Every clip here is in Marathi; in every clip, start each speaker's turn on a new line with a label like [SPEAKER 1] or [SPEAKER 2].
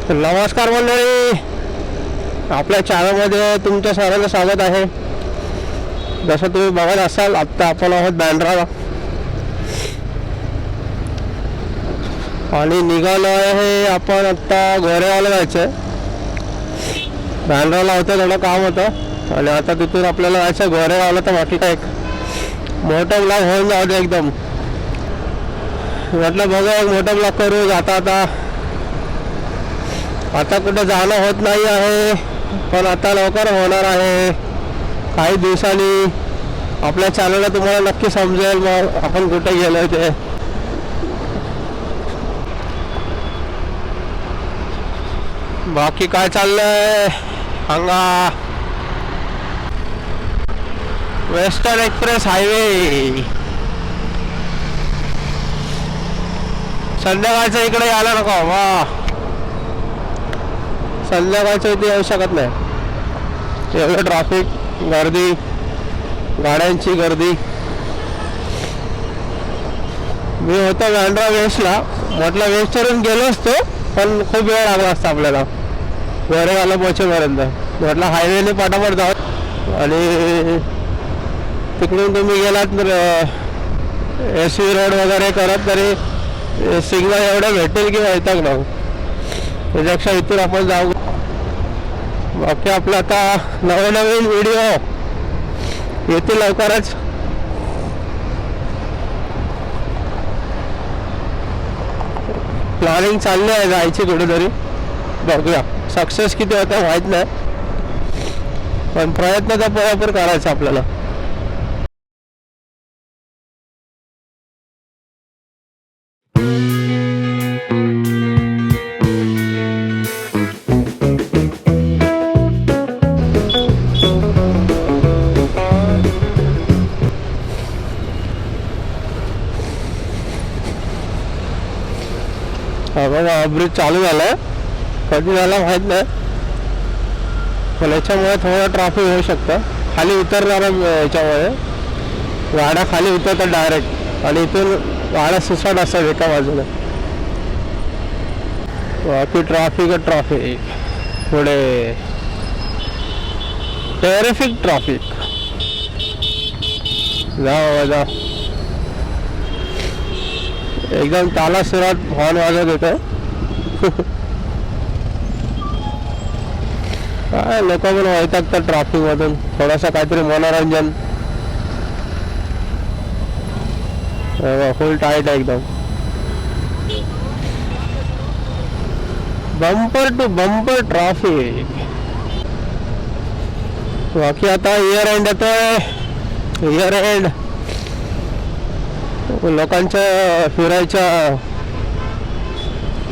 [SPEAKER 1] नमस्कार मंडळी, आपल्या चॅनलमध्ये तुमच्या सर्वांचं स्वागत आहे. जसं तुम्ही बघत असाल, आत्ता आपण आहोत बँड्राला आणि निघालो आहे आपण आत्ता गोरेगावला जायचं आहे. बँड्राला होतं थोडं काम होतं आणि आता तिथून आपल्याला जायचं गोरेगावला. तर बाकी काय मोठं ब्लॉग होऊन जाऊ दे एकदम. म्हटलं बघा एक मोठं ब्लॉग करू. आता कुठं जाणं होत नाही आहे, पण आता लवकर होणार आहे. काही दिवसांनी आपल्या चॅनलला तुम्हाला नक्की समजेल मग आपण कुठे गेलो ते. बाकी काय चाललंय सांगा. वेस्टर्न एक्सप्रेस हायवे संध्याकाळचं इकडे यायला नको. वा, संध्याकाळचं इथे येऊ शकत नाही. एवढं ट्रॅफिक, गर्दी, गाड्यांची गर्दी. मी होतो बँड्रा वेस्टला, म्हटलं वेस्टवरून गेलो असतो पण खूप वेळ लागला असता आपल्याला गोरेगावला पोहोचेपर्यंत. म्हटलं हायवेने पाठापाठ जाऊ आणि तिकडून तुम्ही गेलात तर SV रोड वगैरे करत तरी सिग्नल एवढं भेटेल की वैताग ना. त्याच्यापेक्षा इथून आपण जाऊ. बाकी आपलं आता नवीन व्हिडिओ येतील लवकरच. प्लॅनिंग चालली आहे जायची कुठेतरी. बघूया सक्सेस किती होतं माहीत नाही, पण प्रयत्न तर बरोबर करायचा आपल्याला. बघा ब्रिज चालू झालाय, कधी झाला माहित नाही, पण याच्यामुळे थोडं ट्रॅफिक होऊ शकतं. खाली उतरणार याच्यामुळे गाड्या खाली उतरतात डायरेक्ट आणि इथून गाड्या सुसाट असतात एका बाजूला. बाकी ट्रॅफिक पुढे टेरिफिक ट्रॅफिक. जा एकदम ताला सुरात हॉर्न वाजत होतं. काय लोक पण वैतागतात ट्रॅफिक मधून. थोडासा काहीतरी मनोरंजन. फुल टाईट आहे एकदम. Bumper to bumper traffic. बाकी आता इयर एंड येतोय. इयर एंड लोकांच्या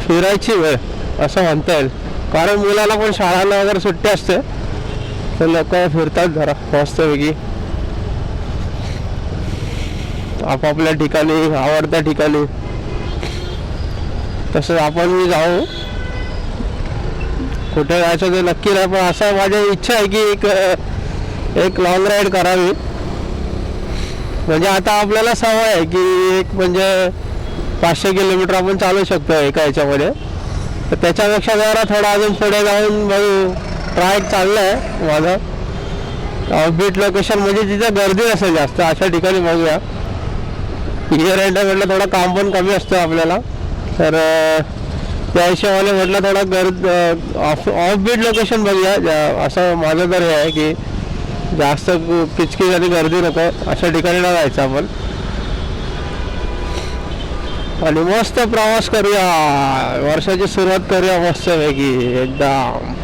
[SPEAKER 1] फिरायची वेळ असं म्हणता येईल. कारण मुलाला पण शाळांना वगैरे सुट्टी असते तर लोक फिरतात जरा मस्तपैकी आपापल्या ठिकाणी, आवडत्या ठिकाणी. तसं आपण जाऊ. कुठे जायचं ते नक्की नाही, पण असं माझी इच्छा आहे की एक लॉंग राईड करावी. म्हणजे आता आपल्याला सवय आहे की एक म्हणजे 500 किलोमीटर आपण चालू शकतो एका याच्यामध्ये. तर त्याच्यापेक्षा जरा थोडं अजून पुढे जाऊन बघू. ट्राय चाललंय माझं ऑफबीट लोकेशन, म्हणजे तिथे गर्दी असेल जास्त अशा ठिकाणी बघूया. इयर एंड म्हटलं थोडं काम पण कमी असतं आपल्याला, तर त्या हिशोबाने म्हटलं थोडं ऑफबीट लोकेशन बघूया. असं माझं तर हे आहे की जास्त किचकिच आणि गर्दी नको अशा ठिकाणी न जायचं आपण. आणि मस्त प्रवास करूया, वर्षाची सुरुवात करूया मस्तपैकी. एकदम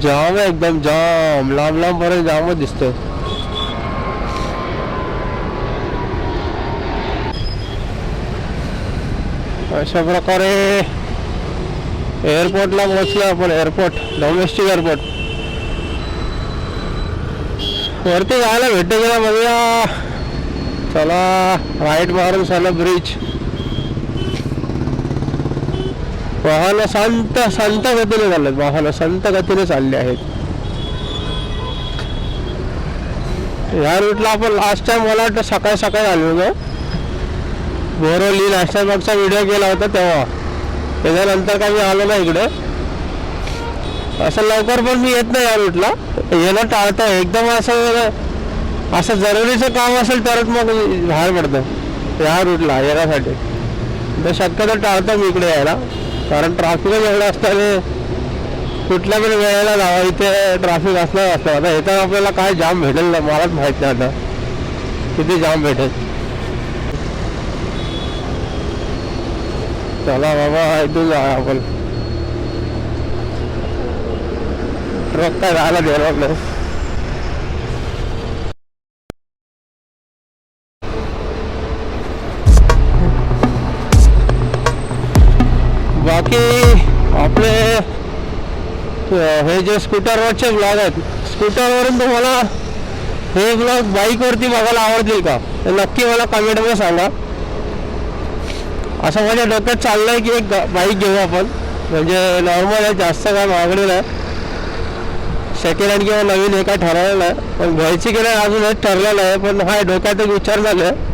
[SPEAKER 1] जाम आहे, एकदम जाम, लांब पर्यंत जामच दिसतोय. अशा प्रकारे एअरपोर्टला पोहोचलो आपण. Airport, domestic airport. वरती जायला भेटते गेला बघूया. चला राईट मारून चला ब्रिज. वाहनं संत गतीने चाललेत. वाहनं संत गतीने चालले आहेत. या रूटला आपण लास्ट टाइम मला वाटतं सकाळी आलो होतो. बोरोली नॅशनल पार्कचा व्हिडिओ केला होता तेव्हा. त्याच्यानंतर काय मी आलो ना इकडे. असं लवकर पण मी येत नाही या रूटला, येणं टाळतो. एकदम असं जरुरीचं काम असेल तरच मग बाहेर पडतं या रूटला येण्यासाठी. तर शक्यतो टाळतो मी इकडे यायला, कारण ट्रॅफिकच एवढं असतं. कुठल्या पण वेळेला जावं, इथे ट्रॅफिक असलं. आता इथं आपल्याला काय जाम भेटेल ना मलाच माहीत नाही आता किती जाम भेटेल. चला बाबा इथून जाऊया आपण. ट्रक काय जायला देणार नाही. बाकी आपले हे जे स्कूटरवरचे ब्लॉग आहेत, स्कूटरवरून तुम्हाला हे ब्लॉग बाईकवरती बघायला आवडतील का तर नक्की मला कमेंटमध्ये सांगा. असं माझ्या डोक्यात चाललं आहे की एक बाईक घेऊ आपण, म्हणजे नॉर्मल आहे, जास्त काय महागडी नाही, सेकंड हँड किंवा नवीन हे काय ठरवलेलं आहे. पण घ्यायची की नाही अजून हेच ठरलेलं आहे, पण हा डोक्यात एक विचार झाला आहे.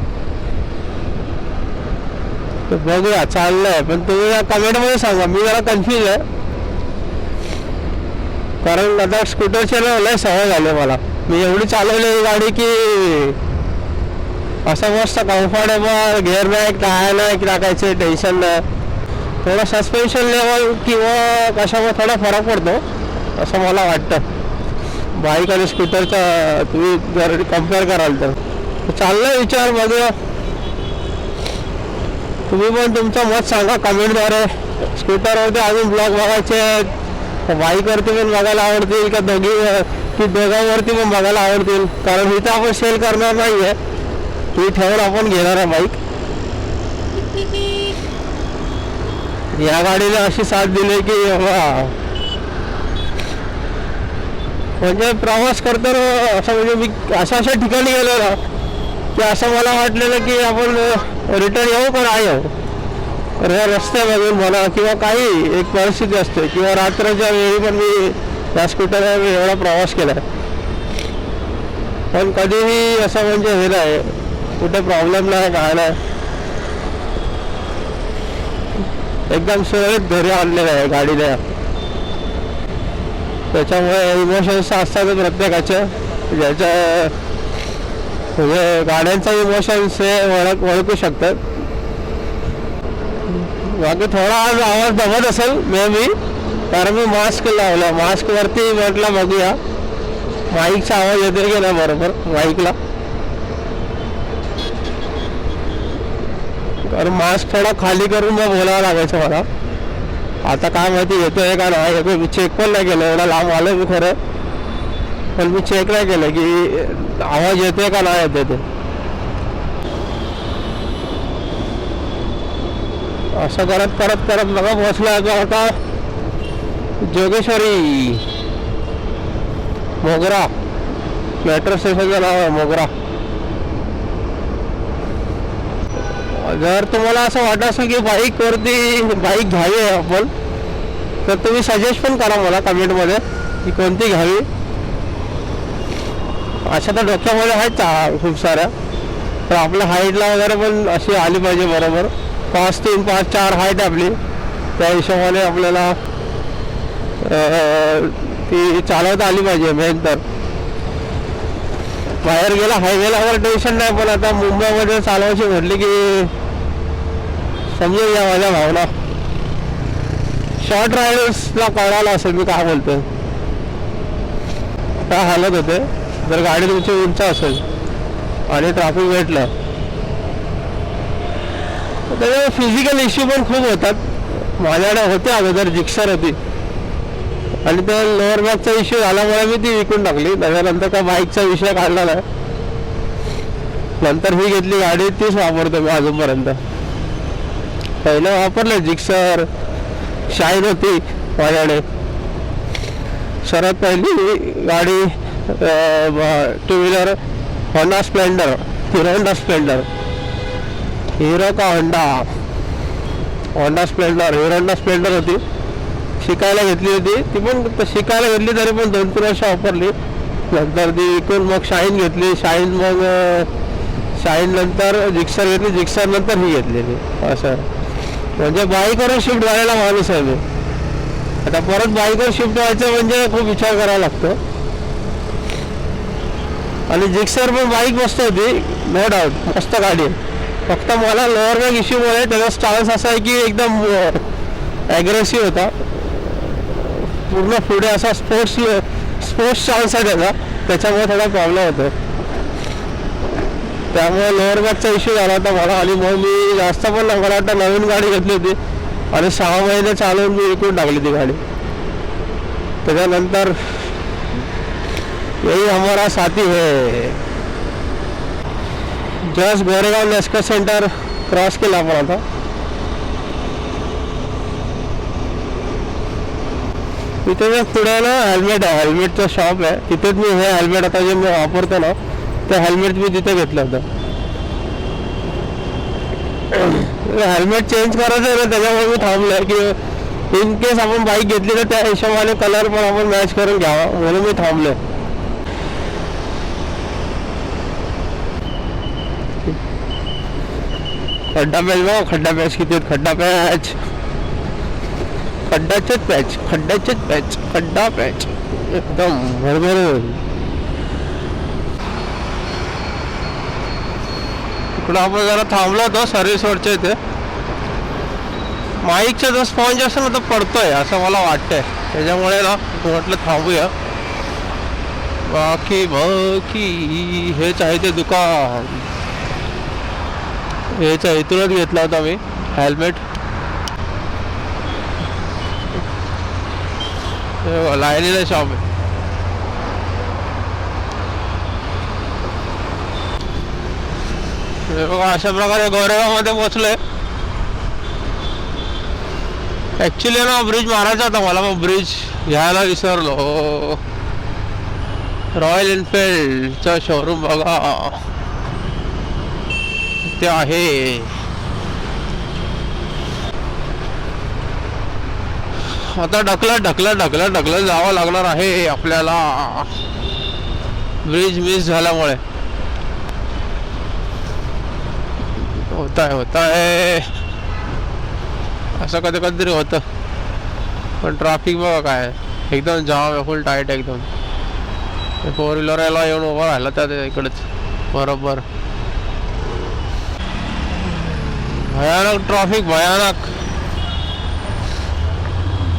[SPEAKER 1] तर बघूया चाललं आहे. पण तुम्ही कमेंटमध्ये सांगा, मी जरा कन्फ्यूज आहे, कारण आता स्कूटरची लय सवय झाली मला. मी एवढी चालवली ही गाडी की असं मस्त कम्फर्टेबल, गिअर बॅग नाही टाकायचे टेन्शन नाही. थोडं सस्पेन्शन लेवल किंवा कशामुळे थोडा फरक पडतो असं मला वाटतं बाईक आणि स्कूटरचा. तुम्ही जर कम्पेअर कराल तर चाललं विचार. बघूया, तुम्ही पण तुमचं मत सांगा कमेंटद्वारे. स्कूटरवरती अजून ब्लॉग बघायचे आहेत, बाईकवरती पण बघायला आवडतील का दोघांवरती पण बघायला आवडतील, कारण इथं आपण सेल करणार नाही आहे, ही ठेवून आपण घेणार आहे बाईक. या गाडीने अशी साथ दिली की म्हणजे प्रवास करताना असं, म्हणजे मी अशा ठिकाणी गेलो ना की असं मला वाटलेलं की आपण रिटर्न येऊ पण आहे रस्त्यामधून म्हणा किंवा काही एक परिस्थिती असते, किंवा रात्रीच्या वेळी पण मी त्या स्कूटरवर एवढा प्रवास केला आहे, पण कधीही असं म्हणजे हे नाही, कुठे प्रॉब्लेम नाही, काय नाही, एकदम सुरळीत घरी आणलेलं आहे गाडीने. त्याच्यामुळे इमोशन्स असतात प्रत्येकाचे, ज्याच्या म्हणजे गाड्यांचा इमोशन्स हे ओळखू शकतात. बाकी थोडा आज आवाज दमत असेल मे बी, कारण मी मास्क लावला. मास्कवरती म्हटलं बघूया माईकचा आवाज येते की नाही बरोबर माईकला, कारण मास्क थोडा खाली करून मग बोलावं लागायचं मला. आता काय माहिती येतोय का नाही येतोय, मी चेक पण नाही केलं. एवढा लांब आलं मी खरं, पण मी चेक नाही केलं की आवाज येतोय का नाही येते ते. असं करत करत करत बघा पोहोचला आता जोगेश्वरी मोगरा, मेट्रो स्टेशनचं नाव आहे मोगरा. जर तुम्हाला असं वाटत असेल की बाईकवरती बाईक घ्यावी आहे आपण, तर तुम्ही सजेस्ट पण करा मला कमेंटमध्ये की कोणती घ्यावी. अशा तर डोक्यामध्ये आहेत खूप साऱ्या, तर आपल्या हाईटला वगैरे पण अशी आली पाहिजे बरोबर. 5'3", 5'4" हाईट आपली, त्या हिशोबाने आपल्याला ती चालवता आली पाहिजे. मेन तर बाहेर गेला हायवेला वगैरे टेन्शन नाही, पण आता मुंबईमध्ये चालवायची म्हटली की समजून घ्या माझ्या भावना. शॉर्ट रायडर्सला कळालं असेल मी काय बोलतोय, काय हालत होते जर गाडी तुमची उंच असेल आणि ट्रॅफिक भेटलं तर त्याच्यामुळे फिजिकल इश्यू पण खूप होतात. माझ्याकडे होते अगोदर, जिक्सर होती आणि त्या लोअर बॅकचा इश्यू झाल्यामुळे मी ती विकून टाकली. त्याच्यानंतर त्या बाईकचा विषय काढला नाही, नंतर ही घेतली गाडी, तीच वापरतो मी अजूनपर्यंत. पहिलं वापरलं जिक्सर, शाईन होती माझ्याकडे. सर्वात पहिली गाडी two wheeler Honda Splendor, Hero Honda Splendor, Hero का Honda Splendor, Hero Honda Splendor होती. शिकायला घेतली होती ती, पण शिकायला घेतली तरी पण 2-3 वर्ष वापरली. नंतर ती विकून मग शाईन घेतली, शाईन नंतर जिक्सर घेतली, जिक्सर नंतर ही घेतलेली. असं म्हणजे बाईकवरून शिफ्ट झालेला माणूस आहे मी. आता परत बाईकवर शिफ्ट व्हायचं म्हणजे खूप विचार करावा लागतो. आणि जिक्सर पण बाईक मस्त होती, नो डाऊट मस्त गाडी आहे. फक्त मला लोअर बॅक इश्यूमुळे त्याचा स्टान्स असा आहे की एकदम ॲग्रेसिव्ह होता. पूर्ण पुढे असा स्पोर्ट्स चान्स आहे त्याचा, त्याच्यामुळे थोडा प्रॉब्लेम होतो. त्यामुळे लोअर बॅकचा इश्यू झाला होता मला. आणि मग मी जास्त पण मला वाटतं नवीन गाडी घेतली होती आणि 6 महिने चालवून मी विकून टाकली ती गाडी. त्याच्यानंतर यही हमारा साथी है. Just Goregaon Nesco centre cross केला आपण आता. इथे जे पुढे ना हेल्मेट आहे, हेल्मेटचं शॉप आहे. तिथेच मी हे हेल्मेट आता जे मी वापरतो ना ते हेल्मेट मी तिथे घेतलं होतं. हेल्मेट चेंज करायचं आहे ना, त्याच्यामुळे मी थांबलोय की इन केस आपण बाईक घेतली तर त्या हिशोबाने कलर पण आपण मॅच करून घ्यावा, म्हणून मी थांबलोय. खड्डा पॅच बघा, खड्डा पॅच किती आहेत. खड्डा पॅच, खड्डाचेच पॅच, खड्डाचेच पॅच, खड्डा पॅच एकदम भरभर. इकडं आपण जरा थांबलो होतो सर्व्हिस रोडच्या इथे. माईकचा जो स्पॉन्ज असं ना तो पडतोय असं मला वाटतंय, त्याच्यामुळे ना म्हटलं थांबूया. बाकी हेच आहे ते दुकान. हेच आहे, इथूनच घेतला होता मी हेल्मेट. लायनीला शॉप आहे. बघा अशा प्रकारे गोरेगावमध्ये पोहोचलोय. ॲक्च्युली ना ब्रिज मारायचा होता मला, मग ब्रिज घ्यायला विसरलो. रॉयल एनफिल्डचं शोरूम बघा ते आहे. आता ढकलत जावं लागणार आहे आपल्याला, ब्रिज मिस झाल्यामुळे. होता आहे असं कधी कधीतरी होतं. पण ट्रॅफिक बघा काय एकदम जाम आहे, फुल टाईट एकदम. 4 व्हीलरला येऊन उभं राहिला त्या इकडेच बरोबर. भयानक ट्रॅफिक, भयानक.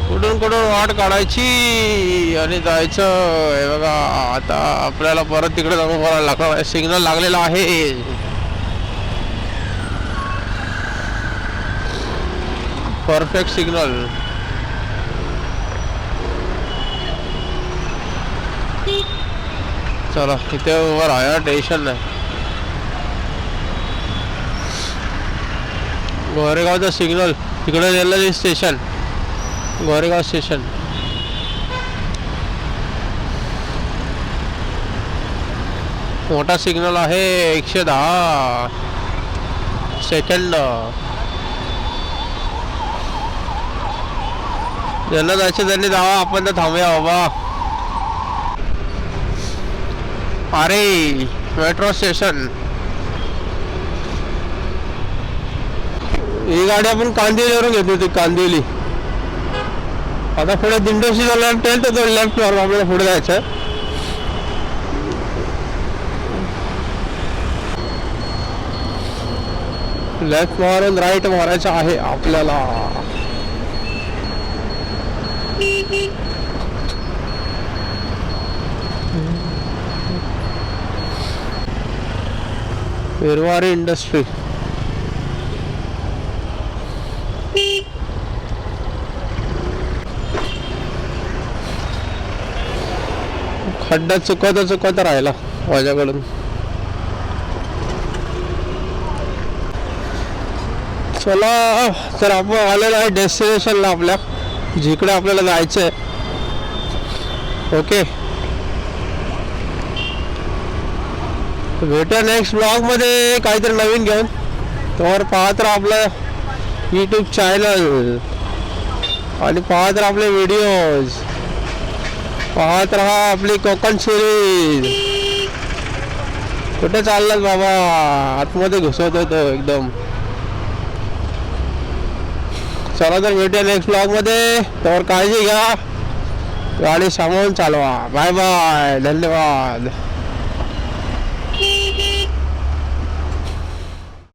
[SPEAKER 1] कुठून वाट काढायची आणि जायचं. हे बघा आता आपल्याला परत तिकडे जाऊन उभं राहायला लागणार. सिग्नल लागलेला आहे, परफेक्ट सिग्नल. चला इथे उभं राहा, टेन्शन नाही. गोरेगावचं सिग्नल तिकडे रेल्वे स्टेशन, गोरेगाव स्टेशन. मोठा सिग्नल आहे, 110 सेकंड. ज्यांना जायचं त्यांनी जावा, आपण तर थांबूया बाबा. अरे मेट्रो स्टेशन. ही गाडी आपण कांदिवलीवरून घेतली होती, कांदिवली. आता पुढे दिंडोशीचा लेफ्ट आहे तर तो लेफ्ट मारून आपल्याला पुढे जायचं आहे. लेफ्ट मारून राईट मारायचं आहे आपल्याला. पेरवारी इंडस्ट्री. खड्डा चुकवता राहिला माझ्याकडून. चला तर आपण आलेलो आहे डेस्टिनेशनला, आपल्या जिकडे आपल्याला जायचं आहे. ओके, भेटूया नेक्स्ट ब्लॉगमध्ये काहीतरी नवीन घेऊन. तर पाहत राहा आपलं यूट्यूब चॅनल आणि पाहत राहा आपले व्हिडिओज, पाहत राहा आपली कोकण सिरीज. कुठे चाललात बाबा, आतमध्ये घुसवतो तो एकदम. चला तर भेटूया नेक्स्ट ब्लॉगमध्ये. तर काळजी घ्या, गाडी सांभाळून चालवा. बाय बाय, धन्यवाद.